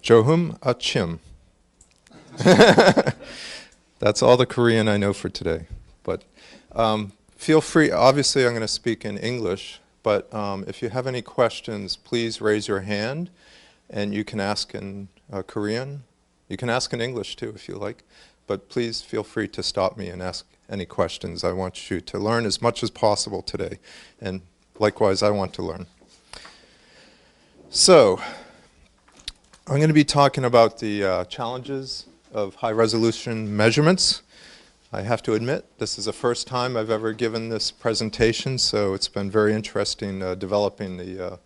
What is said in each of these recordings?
Johum Achim. That's all the Korean I know for today. But feel free, obviously I'm going to speak in English, but if you have any questions, please raise your hand, and you can ask in Korean. You can ask in English too if you like, but please feel free to stop me and ask any questions. I want you to learn as much as possible today, and likewise I want to learn. So, I'm going to be talking about the challenges of high-resolution measurements. I have to admit, this is the first time I've ever given this presentation, so it's been very interesting developing the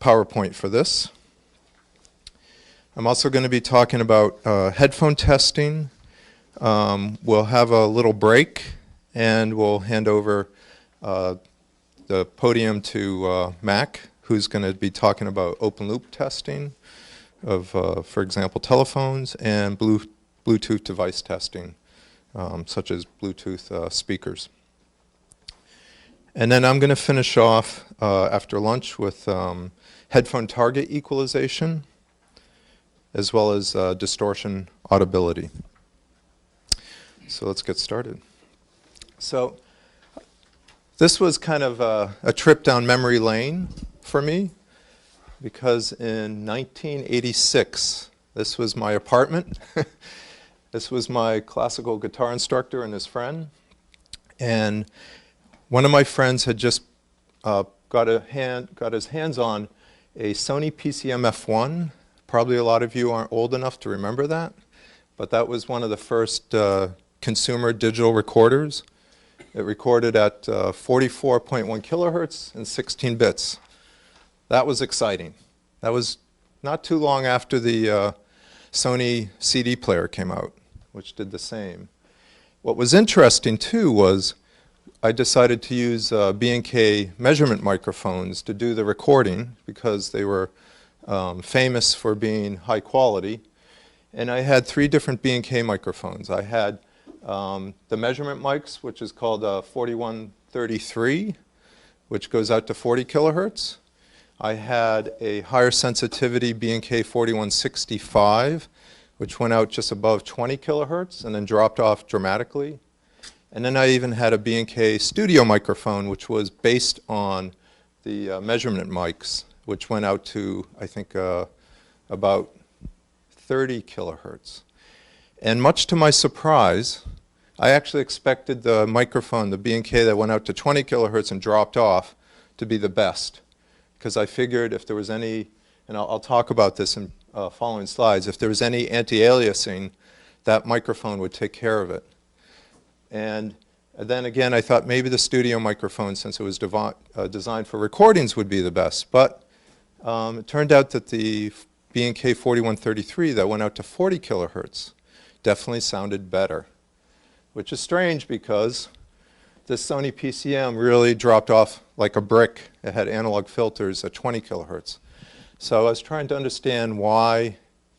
PowerPoint for this. I'm also going to be talking about headphone testing. We'll have a little break, and we'll hand over the podium to Mac, who's going to be talking about open-loop testing of, for example, telephones, and Bluetooth device testing, such as Bluetooth speakers. And then I'm going to finish off after lunch with headphone target equalization, as well as distortion audibility. So let's get started. So this was kind of a trip down memory lane for me, because in 1986, this was my apartment. This was my classical guitar instructor and his friend. And one of my friends had just got his hands on a Sony PCM F1. Probably a lot of you aren't old enough to remember that, but that was one of the first consumer digital recorders. It recorded at 44.1 kilohertz and 16 bits. That was exciting. That was not too long after the Sony CD player came out, which did the same. What was interesting too was I decided to use B&K measurement microphones to do the recording, because they were famous for being high quality. And I had 3 different B&K microphones. I had the measurement mics, which is called 4133, which goes out to 40 kilohertz. I had a higher sensitivity B&K 4165, which went out just above 20 kilohertz and then dropped off dramatically. And then I even had a B&K studio microphone, which was based on the measurement mics, which went out to, I think, about 30 kilohertz. And much to my surprise, I actually expected the microphone, the B&K that went out to 20 kilohertz and dropped off, to be the best. Because I figured if there was any, and I'll talk about this in following slides, if there was any anti-aliasing, that microphone would take care of it. And then again, I thought maybe the studio microphone, since it was designed for recordings, would be the best. But it turned out that the B&K 4133 that went out to 40 kilohertz definitely sounded better, which is strange because this Sony PCM really dropped off like a brick. It had analog filters at 20 kilohertz. So I was trying to understand why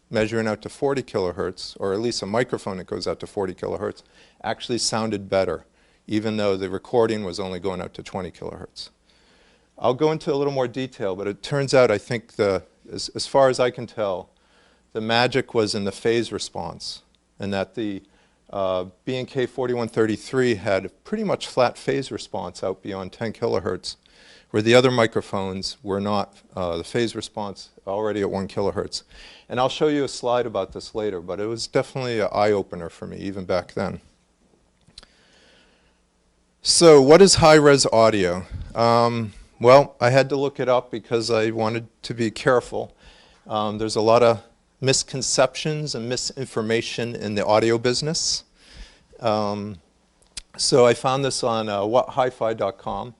measuring out to 40 kilohertz, or at least a microphone that goes out to 40 kilohertz, actually sounded better, even though the recording was only going out to 20 kilohertz. I'll go into a little more detail, but it turns out, I think, as far as I can tell, the magic was in the phase response, and that the B&K 4133 had a pretty much flat phase response out beyond 10 kilohertz, where the other microphones were not, the phase response already at 1 kilohertz. And I'll show you a slide about this later, but it was definitely an eye-opener for me, even back then. So what is high-res audio? Well, I had to look it up because I wanted to be careful. There's a lot of misconceptions and misinformation in the audio business. So I found this on whathifi.com.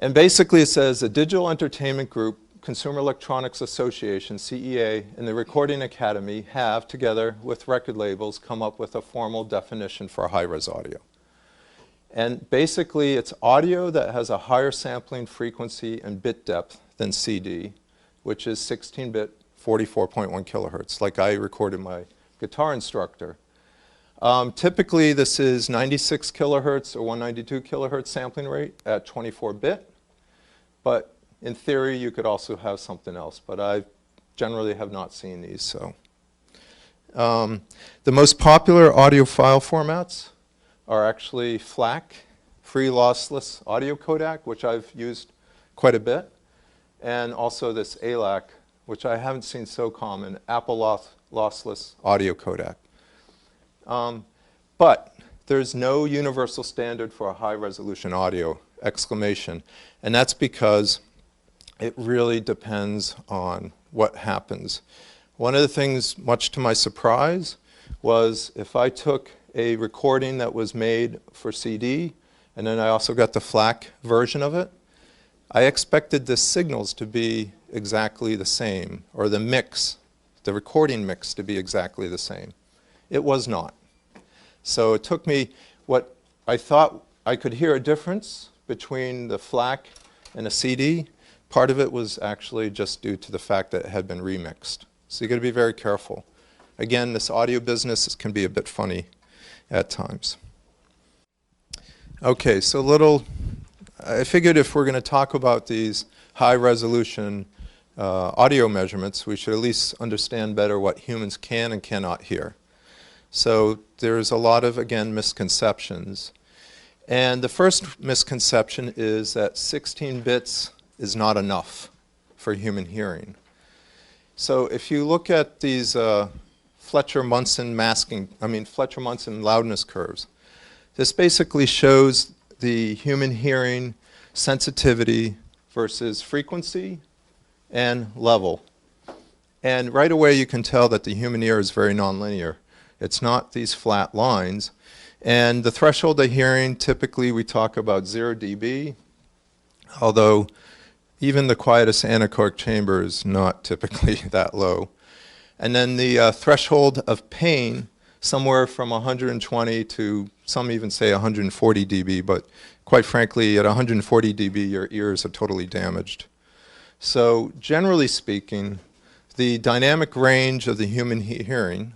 And basically it says, the Digital Entertainment Group, Consumer Electronics Association, CEA, and the Recording Academy have, together with record labels, come up with a formal definition for high-res audio. And basically it's audio that has a higher sampling frequency and bit depth than CD, which is 16-bit 44.1 kilohertz, like I recorded my guitar instructor. Typically this is 96 kilohertz or 192 kilohertz sampling rate at 24-bit, but in theory you could also have something else, but I've generally have not seen these. So, the most popular audio file formats are actually FLAC, free lossless audio codec, which I've used quite a bit, and also this ALAC, which I haven't seen so common, Apple lossless audio codec. But there's no universal standard for a high-resolution audio, exclamation, and that's because it really depends on what happens. One of the things, much to my surprise, was if I took a recording that was made for CD, and then I also got the FLAC version of it, I expected the signals to be exactly the same, or the mix, the recording mix to be exactly the same. It was not. So it took me what I thought I could hear a difference between the FLAC and a CD. Part of it was actually just due to the fact that it had been remixed. So you've got to be very careful. Again, this audio business can be a bit funny at times. Okay, so I figured if we're going to talk about these high-resolution audio measurements, we should at least understand better what humans can and cannot hear. So there's a lot of, again, misconceptions. And the first misconception is that 16 bits is not enough for human hearing. So if you look at these Fletcher-Munson loudness curves, this basically shows the human hearing sensitivity versus frequency and level. And right away you can tell that the human ear is very nonlinear. It's not these flat lines. And the threshold of hearing, typically we talk about 0 dB, although even the quietest anechoic chamber is not typically that low. And then the threshold of pain, somewhere from 120 to some even say 140 dB, but quite frankly, at 140 dB, your ears are totally damaged. So generally speaking, the dynamic range of the human hearing,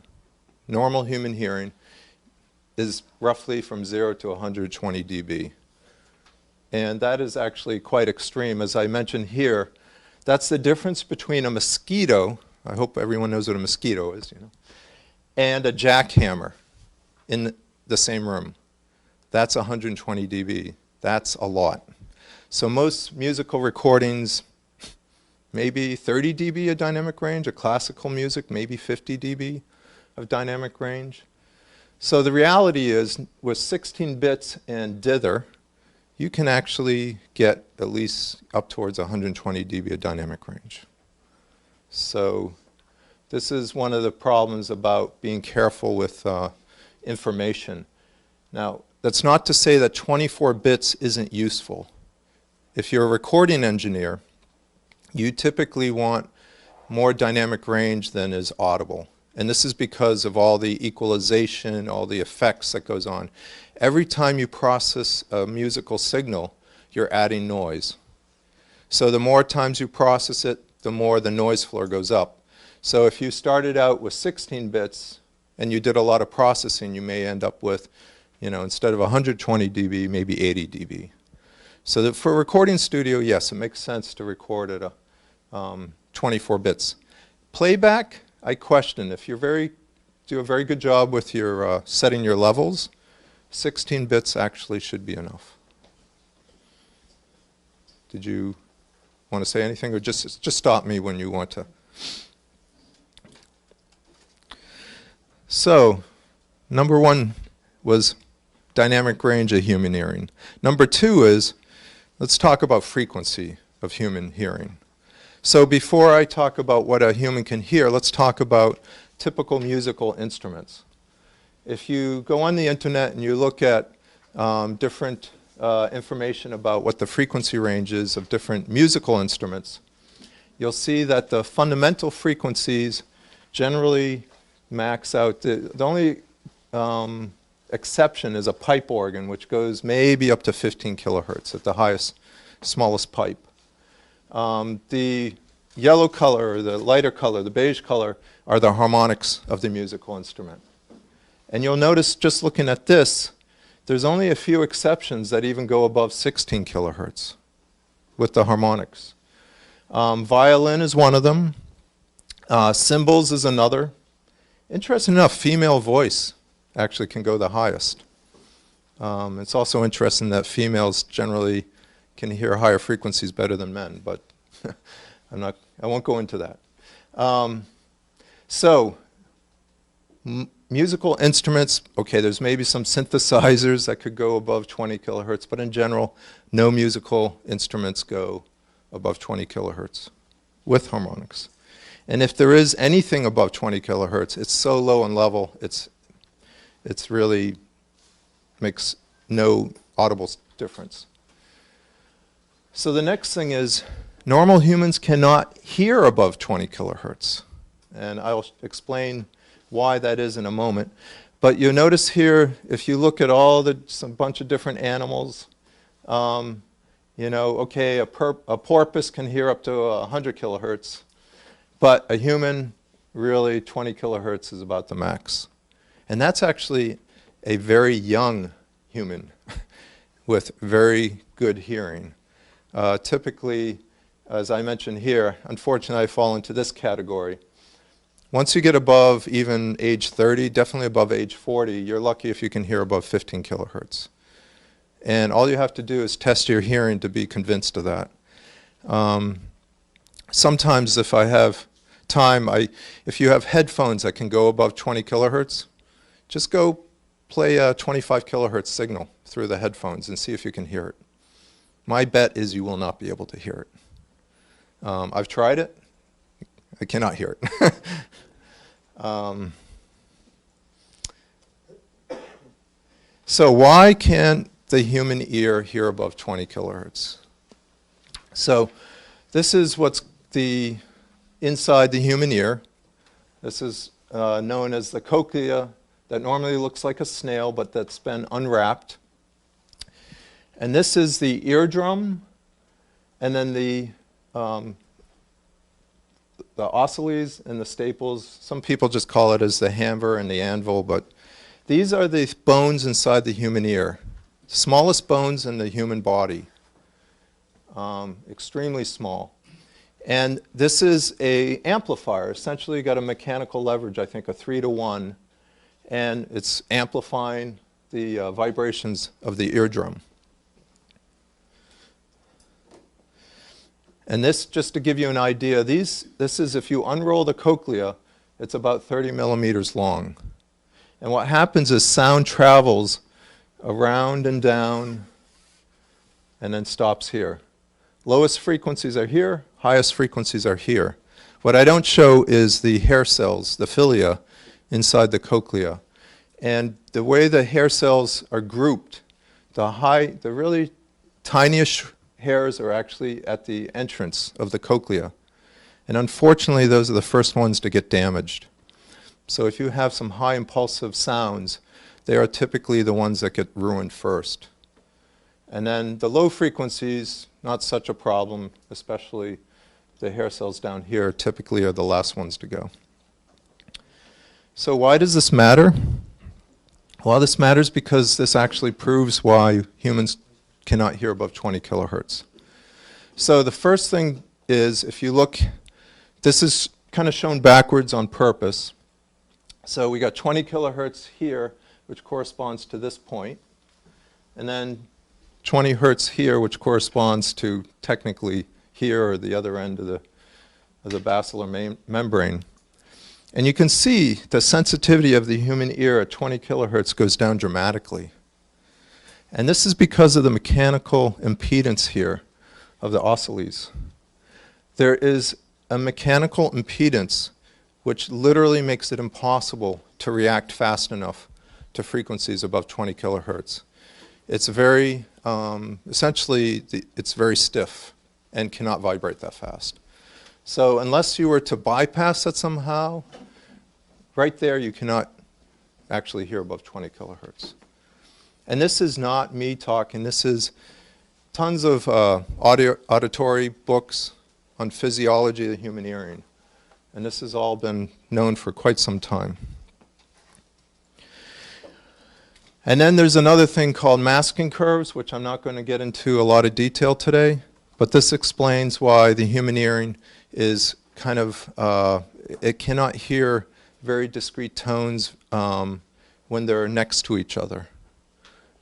normal human hearing, is roughly from 0 to 120 dB. And that is actually quite extreme. As I mentioned here, that's the difference between a mosquito, I hope everyone knows what a mosquito is, and a jackhammer in the same room. That's 120 dB. That's a lot. So most musical recordings, maybe 30 dB of dynamic range, of classical music, maybe 50 dB of dynamic range. So the reality is, with 16 bits and dither, you can actually get at least up towards 120 dB of dynamic range. So this is one of the problems about being careful with information. Now, that's not to say that 24 bits isn't useful. If you're a recording engineer, you typically want more dynamic range than is audible. And this is because of all the equalization, all the effects that goes on. Every time you process a musical signal, you're adding noise. So the more times you process it, the more the noise floor goes up. So if you started out with 16 bits and you did a lot of processing, you may end up with, instead of 120 dB, maybe 80 dB. So that for a recording studio, yes, it makes sense to record at 24 bits. Playback, I question. If you do a very good job with your setting your levels, 16 bits actually should be enough. Did you want to say anything, or just stop me when you want to? So, number one was dynamic range of human hearing. Number two is, let's talk about frequency of human hearing. So before I talk about what a human can hear, let's talk about typical musical instruments. If you go on the internet and you look at different information about what the frequency range is of different musical instruments, you'll see that the fundamental frequencies generally max out. The only exception is a pipe organ, which goes maybe up to 15 kilohertz at the highest, smallest pipe. The yellow color, the lighter color, the beige color are the harmonics of the musical instrument. And you'll notice just looking at this, there's only a few exceptions that even go above 16 kilohertz with the harmonics. Violin is one of them. Cymbals is another. Interesting enough, female voice actually can go the highest. It's also interesting that females generally can hear higher frequencies better than men, but I won't go into that. Musical instruments, okay, there's maybe some synthesizers that could go above 20 kilohertz, but in general, no musical instruments go above 20 kilohertz with harmonics. And if there is anything above 20 kilohertz, it's so low in level, it's really makes no audible difference. So the next thing is, normal humans cannot hear above 20 kilohertz. And I'll explain why that is in a moment. But you'll notice here, if you look at some bunch of different animals, you know, okay, a porpoise can hear up to 100 kilohertz, but a human, really 20 kilohertz is about the max. And that's actually a very young human with very good hearing. Typically, as I mentioned here, unfortunately I fall into this category. Once you get above even age 30, definitely above age 40, you're lucky if you can hear above 15 kilohertz. And all you have to do is test your hearing to be convinced of that. Sometimes if I have time, if you have headphones that can go above 20 kilohertz, just go play a 25 kilohertz signal through the headphones and see if you can hear it. My bet is you will not be able to hear it. I've tried it. I cannot hear it. So why can't the human ear hear above 20 kilohertz? So this is what's inside the human ear. This is known as the cochlea, that normally looks like a snail, but that's been unwrapped. And this is the eardrum, and then the ocelles and the staples. Some people just call it as the hammer and the anvil, but these are the bones inside the human ear. Smallest bones in the human body. Extremely small. And this is an amplifier. Essentially, you got a mechanical leverage, I think a 3-to-1, and it's amplifying the vibrations of the eardrum. And this, just to give you an idea, this is, if you unroll the cochlea, it's about 30 millimeters long. And what happens is sound travels around and down and then stops here. Lowest frequencies are here, highest frequencies are here. What I don't show is the hair cells, the cilia, inside the cochlea. And the way the hair cells are grouped, the really tiniest hairs are actually at the entrance of the cochlea. And unfortunately, those are the first ones to get damaged. So if you have some high impulsive sounds, they are typically the ones that get ruined first. And then the low frequencies, not such a problem, especially the hair cells down here typically are the last ones to go. So why does this matter? Well, this matters because this actually proves why humans cannot hear above 20 kilohertz. So the first thing is, if you look, this is kind of shown backwards on purpose. So we got 20 kilohertz here, which corresponds to this point, and then 20 hertz here, which corresponds to technically here or the other end of the basilar membrane. And you can see the sensitivity of the human ear at 20 kilohertz goes down dramatically. And this is because of the mechanical impedance here of the ocelles. There is a mechanical impedance which literally makes it impossible to react fast enough to frequencies above 20 kilohertz. It's very, essentially, it's very stiff and cannot vibrate that fast. So unless you were to bypass that somehow, right there you cannot actually hear above 20 kilohertz. And this is not me talking. This is tons of auditory books on physiology of the human hearing. And this has all been known for quite some time. And then there's another thing called masking curves, which I'm not going to get into a lot of detail today. But this explains why the human hearing is kind of, it cannot hear very discrete tones when they're next to each other.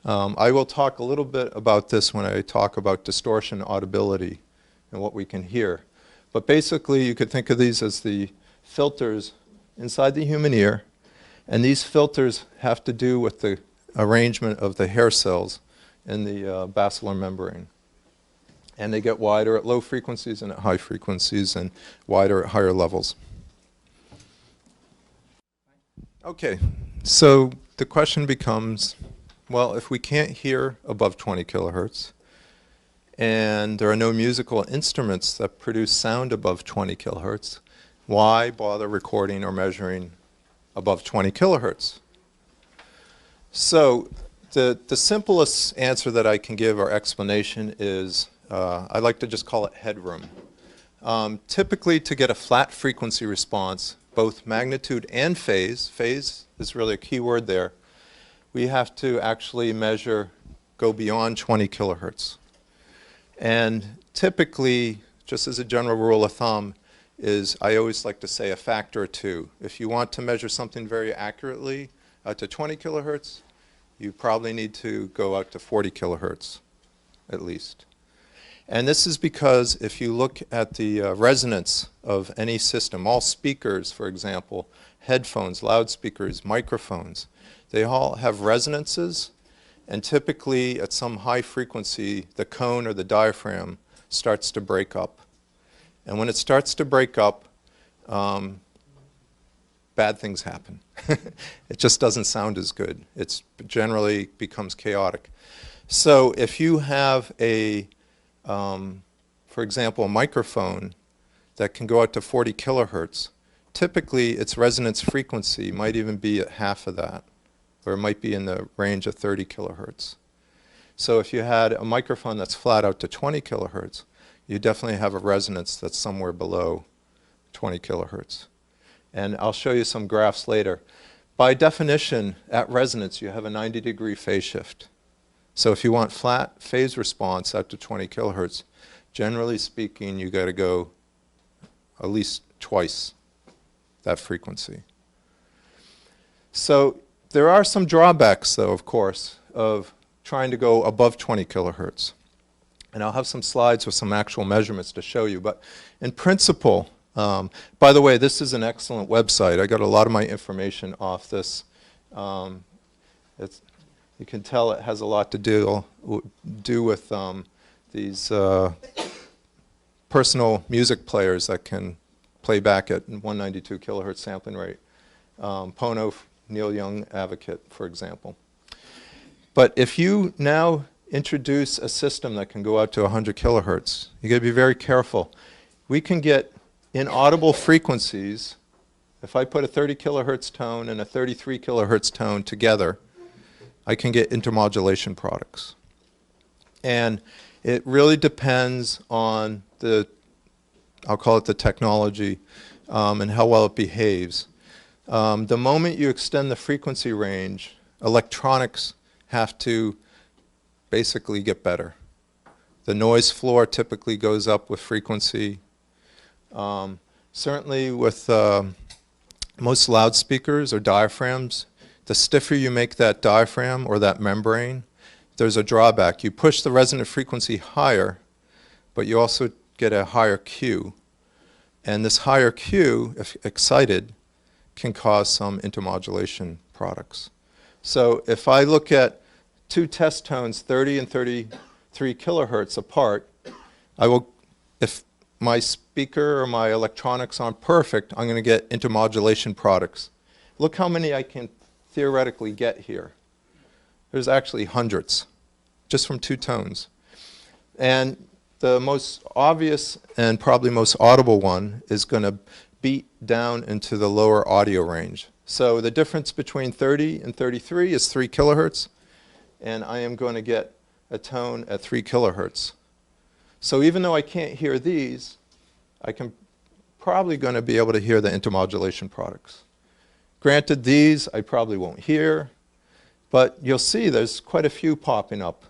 I will talk a little bit about this when I talk about distortion audibility and what we can hear. But basically, you could think of these as the filters inside the human ear, and these filters have to do with the arrangement of the hair cells in the basilar membrane. And they get wider at low frequencies and at high frequencies, and wider at higher levels. Okay, so the question becomes, well, if we can't hear above 20 kilohertz, and there are no musical instruments that produce sound above 20 kilohertz, why bother recording or measuring above 20 kilohertz? So the simplest answer that I can give or explanation is, I like to just call it headroom. Typically, to get a flat frequency response, both magnitude and phase is really a key word there, we have to actually go beyond 20 kilohertz. And typically, just as a general rule of thumb, I always like to say a factor of 2. If you want to measure something very accurately to 20 kilohertz, you probably need to go out to 40 kilohertz at least. And this is because if you look at the resonance of any system, all speakers, for example, headphones, loudspeakers, microphones, they all have resonances, and typically at some high frequency, the cone or the diaphragm starts to break up. And when it starts to break up, bad things happen. It just doesn't sound as good. It generally becomes chaotic. So if you have for example, a microphone that can go out to 40 kilohertz, typically its resonance frequency might even be at half of that, or it might be in the range of 30 kilohertz. So if you had a microphone that's flat out to 20 kilohertz, you definitely have a resonance that's somewhere below 20 kilohertz. And I'll show you some graphs later. By definition, at resonance, you have a 90-degree phase shift. So if you want flat phase response up to 20 kilohertz, generally speaking, you got to go at least twice that frequency. So there are some drawbacks, though, of course, of trying to go above 20 kilohertz. And I'll have some slides with some actual measurements to show you. But in principle, by the way, this is an excellent website. I got a lot of my information off this. You can tell it has a lot to do with these personal music players that can play back at 192 kilohertz sampling rate. Pono, Neil Young Advocate, for example. But if you now introduce a system that can go out to 100 kilohertz, you got to be very careful. We can get inaudible frequencies. If I put a 30 kilohertz tone and a 33 kilohertz tone together, I can get intermodulation products. And it really depends on I'll call it the technology, and how well it behaves. The moment you extend the frequency range, electronics have to basically get better. The noise floor typically goes up with frequency. Certainly with most loudspeakers or diaphragms, the stiffer you make that diaphragm or that membrane, there's a drawback. You push the resonant frequency higher, but you also get a higher Q. And this higher Q, if excited, can cause some intermodulation products. So if I look at two test tones, 30 and 33 kilohertz apart, if my speaker or my electronics aren't perfect, I'm going to get intermodulation products. Look how many I can theoretically get here. There's actually hundreds, just from two tones. And the most obvious and probably most audible one is going to beat down into the lower audio range. So the difference between 30 and 33 is 3 kilohertz, and I am going to get a tone at 3 kilohertz. So even though I can't hear these, I can probably going to be able to hear the intermodulation products. Granted, these I probably won't hear, but you'll see there's quite a few popping up.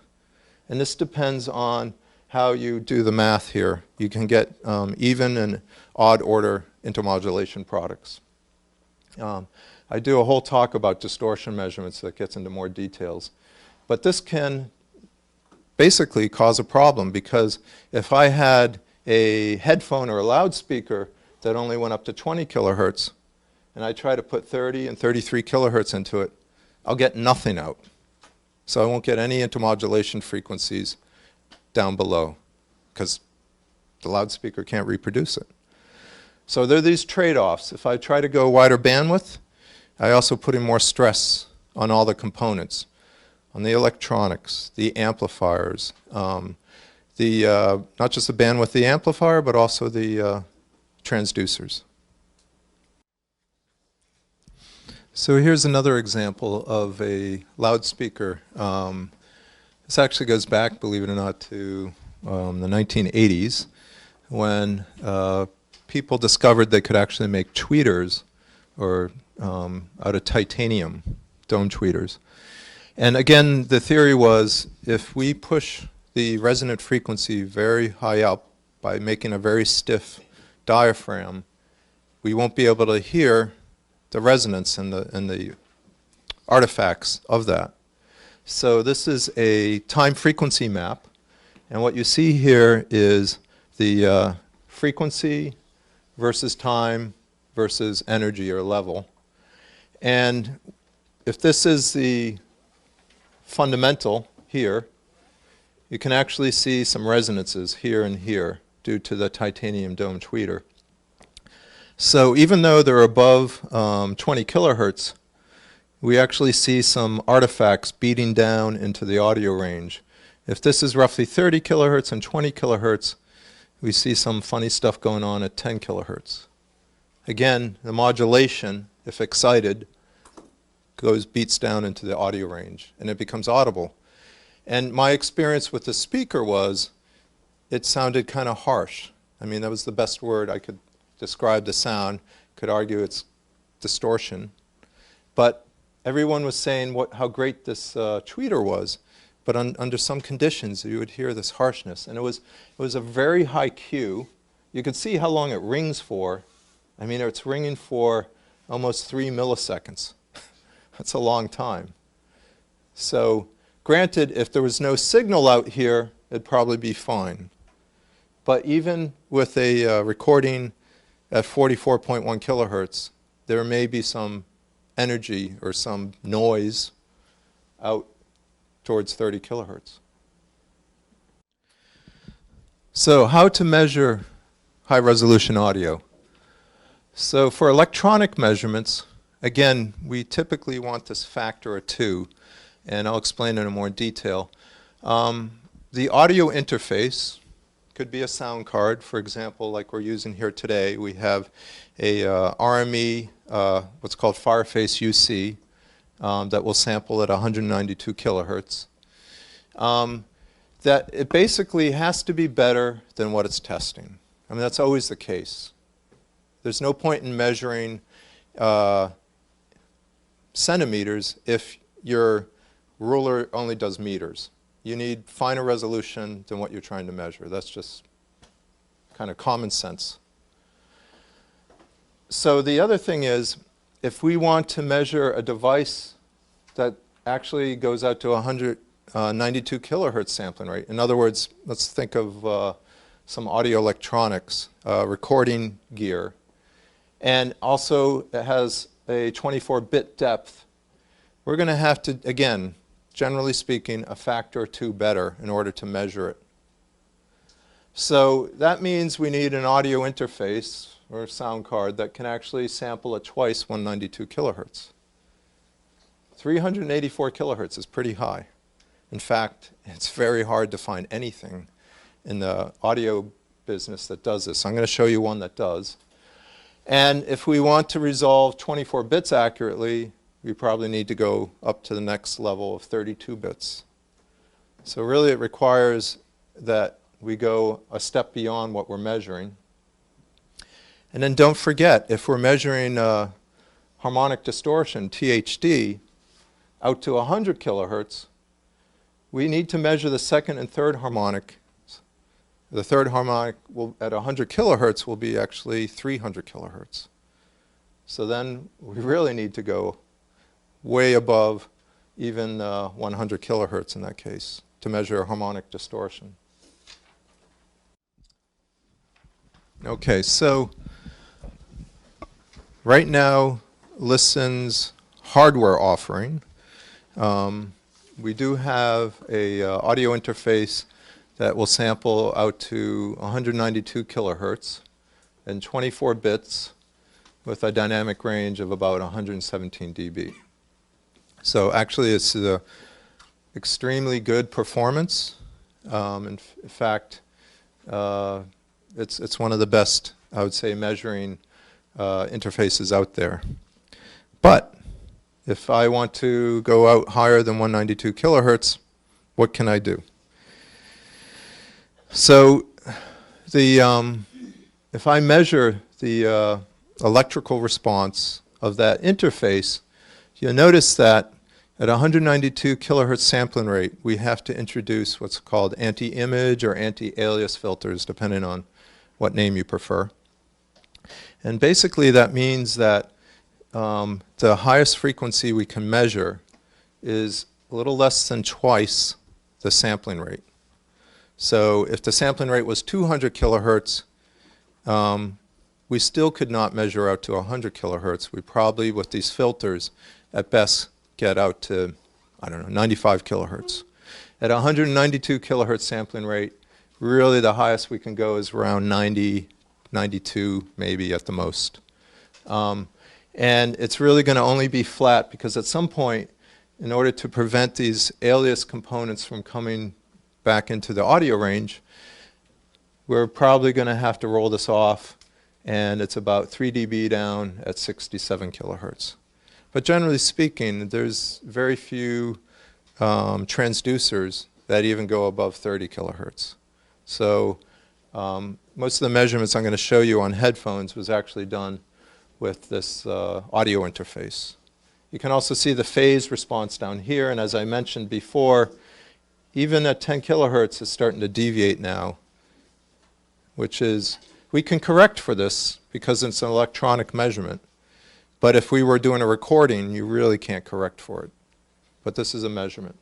And this depends on how you do the math here. You can get even and odd order intermodulation products. I do a whole talk about distortion measurements that gets into more details. But this can basically cause a problem, because if I had a headphone or a loudspeaker that only went up to 20 kilohertz, and I try to put 30 and 33 kilohertz into it, I'll get nothing out. So I won't get any intermodulation frequencies down below, because the loudspeaker can't reproduce it. So there are these trade-offs. If I try to go wider bandwidth, I also put in more stress on all the components, on the electronics, the amplifiers, not just the bandwidth of the amplifier, but also the transducers. So here's another example of a loudspeaker. This actually goes back, believe it or not, to the 1980s, when people discovered they could actually make tweeters or out of titanium, dome tweeters. And again, the theory was if we push the resonant frequency very high up by making a very stiff diaphragm, we won't be able to hear the resonance and the artifacts of that. So this is a time frequency map, and what you see here is the frequency versus time versus energy or level. And if this is the fundamental here, you can actually see some resonances here and here due to the titanium dome tweeter. So even though they're above 20 kilohertz, we actually see some artifacts beating down into the audio range. If this is roughly 30 kilohertz and 20 kilohertz, we see some funny stuff going on at 10 kilohertz. Again, the modulation, if excited, beats down into the audio range, and it becomes audible. And my experience with the speaker was it sounded kind of harsh. I mean, that was the best word I could describe the sound. Could argue it's distortion. But everyone was saying how great this tweeter was. But under some conditions, you would hear this harshness. And it was a very high Q. You could see how long it rings for. I mean, it's ringing for almost 3 milliseconds. That's a long time. So granted, if there was no signal out here, it'd probably be fine. But even with a recording at 44.1 kilohertz, there may be some energy or some noise out towards 30 kilohertz. So how to measure high resolution audio? So for electronic measurements, again, we typically want this factor of 2, and I'll explain it in more detail. The audio interface could be a sound card. For example, like we're using here today, we have a RME, what's called Fireface UC, that will sample at 192 kilohertz. That it basically has to be better than what it's testing. I mean, that's always the case. There's no point in measuring centimeters if your ruler only does meters. You need finer resolution than what you're trying to measure. That's just kind of common sense. So the other thing is, if we want to measure a device that actually goes out to 192 kilohertz sampling rate, in other words, let's think of some audio electronics, recording gear, and also it has a 24-bit depth, we're going to have to, again, generally speaking, a factor or 2 better in order to measure it. So that means we need an audio interface or a sound card that can actually sample at twice 192 kilohertz. 384 kilohertz is pretty high. In fact, it's very hard to find anything in the audio business that does this. I'm going to show you one that does. And if we want to resolve 24 bits accurately, we probably need to go up to the next level of 32 bits. So really it requires that we go a step beyond what we're measuring. And then don't forget, if we're measuring harmonic distortion, THD, out to 100 kilohertz, we need to measure the second and third harmonic The third harmonic will, at 100 kilohertz will be actually 300 kilohertz. So then we really need to go way above even 100 kilohertz in that case to measure harmonic distortion. Okay, so right now, Listen's hardware offering, we do have a audio interface that will sample out to 192 kilohertz and 24 bits with a dynamic range of about 117 dB. So actually it's extremely good performance. In fact, it's one of the best, I would say, measuring interfaces out there. But if I want to go out higher than 192 kilohertz, what can I do? So if I measure the electrical response of that interface, you'll notice that at 192 kilohertz sampling rate, we have to introduce what's called anti-image or anti-alias filters, depending on what name you prefer. And basically that means that the highest frequency we can measure is a little less than twice the sampling rate. So if the sampling rate was 200 kilohertz, we still could not measure out to 100 kilohertz. We probably, with these filters, at best get out to, I don't know, 95 kilohertz. At 192 kilohertz sampling rate, really the highest we can go is around 90, 92 maybe at the most. And it's really going to only be flat because at some point, in order to prevent these alias components from coming back into the audio range, we're probably going to have to roll this off, and it's about 3 dB down at 67 kilohertz. But generally speaking, there's very few transducers that even go above 30 kilohertz. So most of the measurements I'm going to show you on headphones was actually done with this audio interface. You can also see the phase response down here, and as I mentioned before, even at 10 kilohertz it's starting to deviate now, which is, we can correct for this because it's an electronic measurement, but if we were doing a recording, you really can't correct for it. But this is a measurement.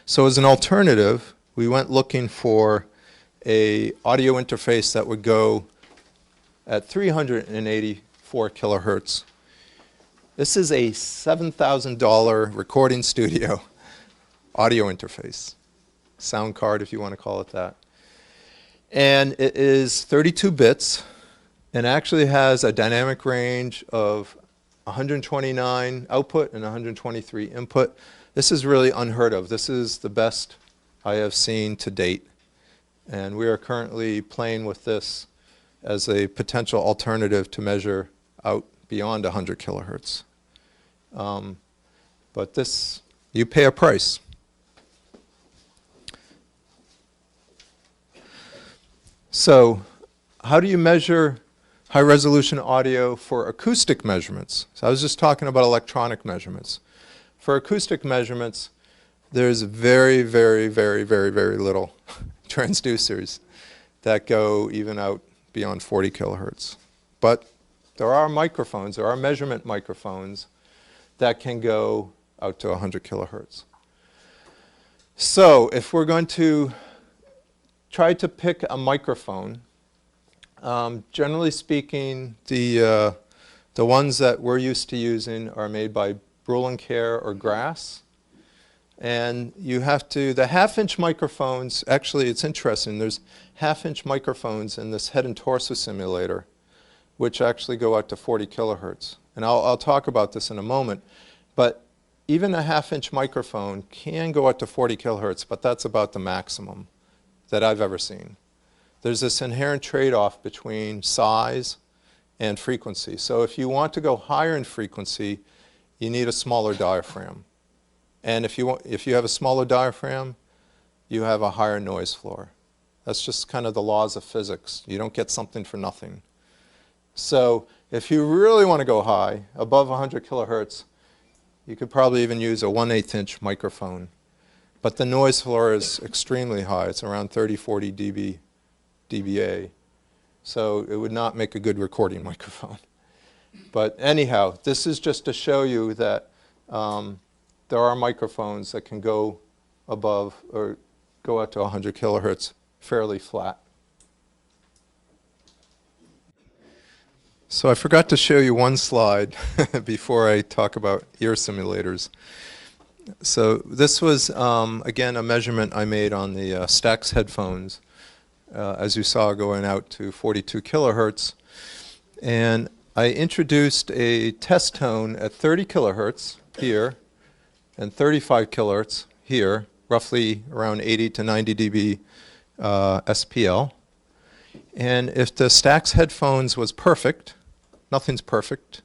So as an alternative, we went looking for an audio interface that would go at 384 kilohertz. This is a $7,000 recording studio audio interface, sound card if you want to call it that. And it is 32 bits and actually has a dynamic range of 129 output and 123 input. This is really unheard of. This is the best I have seen to date. And we are currently playing with this as a potential alternative to measure out beyond 100 kilohertz. But this, you pay a price. So how do you measure high-resolution audio for acoustic measurements? So I was just talking about electronic measurements. For acoustic measurements, there's very, very, very, very, very little transducers that go even out beyond 40 kilohertz. But there are microphones, there are measurement microphones that can go out to 100 kilohertz. So if we're going to try to pick a microphone, generally speaking, the ones that we're used to using are made by Brüel & Kjær or Grass. And you have to, the half-inch microphones, actually it's interesting, there's half-inch microphones in this head and torso simulator, which actually go out to 40 kilohertz. And I'll talk about this in a moment. But even a half-inch microphone can go out to 40 kilohertz, but that's about the maximum that I've ever seen. There's this inherent trade-off between size and frequency. So if you want to go higher in frequency, you need a smaller diaphragm. And if you have a smaller diaphragm, you have a higher noise floor. That's just kind of the laws of physics. You don't get something for nothing. So if you really want to go high, above 100 kilohertz, you could probably even use a 1/8 inch microphone but the noise floor is extremely high. It's around 30, 40 dBA. So it would not make a good recording microphone. But anyhow, this is just to show you that there are microphones that can go above or go out to 100 kilohertz fairly flat. So I forgot to show you one slide before I talk about ear simulators. So this was, again, a measurement I made on the Stax headphones, as you saw, going out to 42 kilohertz. And I introduced a test tone at 30 kilohertz here and 35 kilohertz here, roughly around 80 to 90 dB SPL. And if the Stax headphones was perfect, nothing's perfect,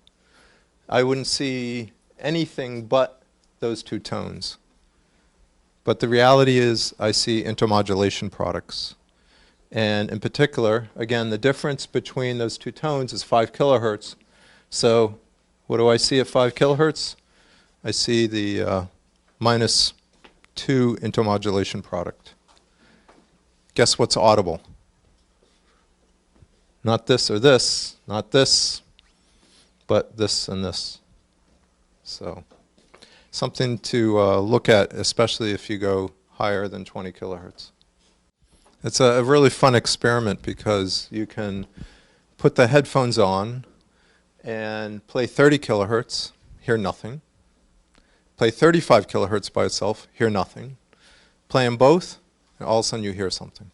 I wouldn't see anything but those two tones. But the reality is I see intermodulation products. And in particular, again, the difference between those two tones is 5 kilohertz. So what do I see at 5 kilohertz? I see the -2 intermodulation product. Guess what's audible? Not this or this, not this, but this and this. So something to look at, especially if you go higher than 20 kilohertz. It's a really fun experiment because you can put the headphones on and play 30 kilohertz, hear nothing. Play 35 kilohertz by itself, hear nothing. Play them both, and all of a sudden you hear something.